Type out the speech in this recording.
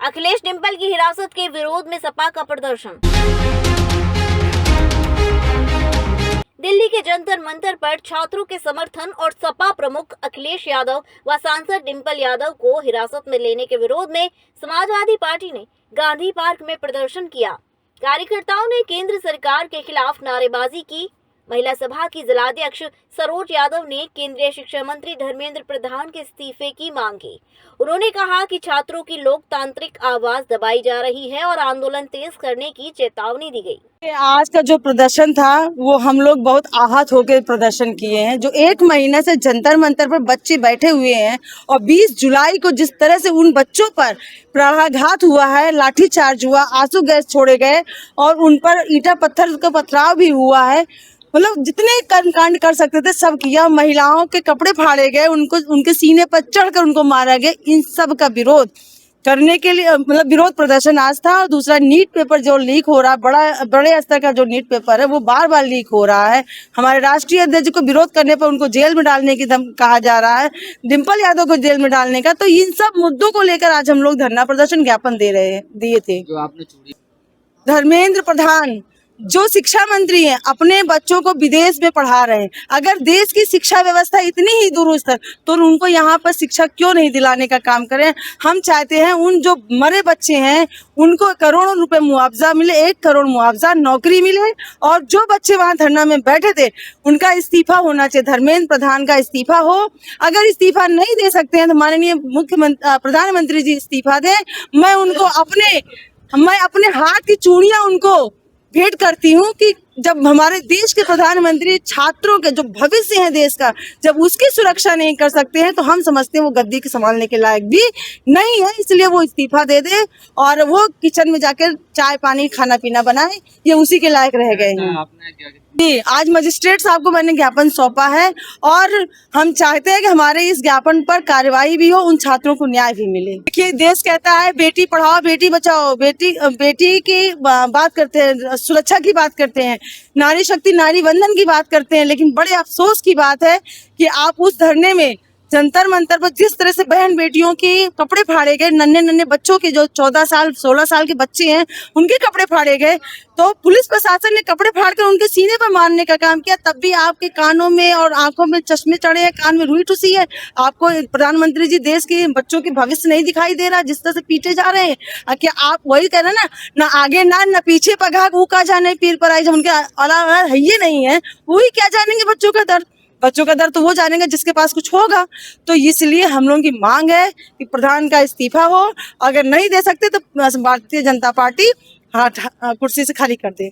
अखिलेश डिंपल की हिरासत के विरोध में सपा का प्रदर्शन। दिल्ली के जंतर मंतर पर छात्रों के समर्थन और सपा प्रमुख अखिलेश यादव व सांसद डिंपल यादव को हिरासत में लेने के विरोध में समाजवादी पार्टी ने गांधी पार्क में प्रदर्शन किया। कार्यकर्ताओं ने केंद्र सरकार के खिलाफ नारेबाजी की। महिला सभा की जिलाध्यक्ष सरोज यादव ने केंद्रीय शिक्षा मंत्री धर्मेंद्र प्रधान के इस्तीफे की मांग की। उन्होंने कहा कि छात्रों की लोकतांत्रिक आवाज दबाई जा रही है और आंदोलन तेज करने की चेतावनी दी गई। आज का जो प्रदर्शन था वो हम लोग बहुत आहत होकर प्रदर्शन किए हैं। जो 1 महीने से जंतर मंतर पर बच्चे बैठे हुए हैं और 20 जुलाई को जिस तरह से उन बच्चों पर प्राणाघात हुआ है, लाठीचार्ज हुआ, आंसू गैस छोड़े गए और उन पर ईंटा पत्थर का पथराव भी हुआ है। मतलब जितने कर्मकांड कर सकते थे सब किया। महिलाओं के कपड़े फाड़े गए, उनको उनके सीने पर चढ़कर उनको मारा गया। इन सब का विरोध करने के लिए मतलब विरोध प्रदर्शन आज था। और दूसरा, नीट पेपर जो लीक हो रहा है, बड़े स्तर का जो नीट पेपर है वो बार बार लीक हो रहा है। हमारे राष्ट्रीय अध्यक्ष को विरोध करने पर उनको जेल में डालने की कहा जा रहा है, डिंपल यादव को जेल में डालने का। तो इन सब मुद्दों को लेकर आज हम लोग धरना प्रदर्शन ज्ञापन दिए थे। जो आपने चोरी धर्मेंद्र प्रधान जो शिक्षा मंत्री हैं अपने बच्चों को विदेश में पढ़ा रहे हैं। अगर देश की शिक्षा व्यवस्था इतनी ही दुरुस्त है तो उनको यहाँ पर शिक्षा क्यों नहीं दिलाने का काम करें। हम चाहते हैं उन जो मरे बच्चे हैं उनको करोड़ों रुपए मुआवजा मिले, 1 करोड़ मुआवजा, नौकरी मिले। और जो बच्चे वहाँ धरना में बैठे थे उनका इस्तीफा होना चाहिए, धर्मेंद्र प्रधान का इस्तीफा हो। अगर इस्तीफा नहीं दे सकते हैं तो माननीय प्रधानमंत्री जी इस्तीफा दें। मैं अपने हाथ की चूड़ियां उनको भेंट करती हूँ कि जब हमारे देश के प्रधानमंत्री छात्रों के जो भविष्य है देश का, जब उसकी सुरक्षा नहीं कर सकते हैं तो हम समझते हैं वो गद्दी के संभालने के लायक भी नहीं है। इसलिए वो इस्तीफा दे दे और वो किचन में जाकर चाय पानी खाना पीना बनाए, ये उसी के लायक रह गए हैं। आपने क्या जी, आज मजिस्ट्रेट साहब को मैंने ज्ञापन सौंपा है और हम चाहते हैं कि हमारे इस ज्ञापन पर कार्रवाई भी हो, उन छात्रों को न्याय भी मिले। देखिए, देश कहता है बेटी पढ़ाओ बेटी बचाओ, बेटी की बात करते हैं, सुरक्षा की बात करते हैं, नारी शक्ति नारी वंदन की बात करते हैं। लेकिन बड़े अफसोस की बात है कि आप उस धरने में जंतर मंतर पर जिस तरह से बहन बेटियों के कपड़े फाड़े गए, नन्हे बच्चों के जो 14 साल 16 साल के बच्चे हैं उनके कपड़े फाड़े गए, तो पुलिस प्रशासन ने कपड़े फाड़कर उनके सीने पर मारने का काम किया। तब भी आपके कानों में और आंखों में चश्मे चढ़े हैं, कान में रुई ठुसी है। आपको प्रधानमंत्री जी देश के बच्चों के भविष्य नहीं दिखाई दे रहा जिस तरह से पीटे जा रहे हैं। क्या आप वही कह रहे हैं ना आगे ना पीछे पगा वो का जाने पीर पर आई, जब उनके अलावा है ये नहीं है वही क्या जानेंगे बच्चों का दर्द। बच्चों का दर्द तो वो जानेंगे जिसके पास कुछ होगा। तो इसलिए हम लोगों की मांग है कि प्रधान का इस्तीफा हो। अगर नहीं दे सकते तो भारतीय जनता पार्टी कुर्सी से खाली कर दे।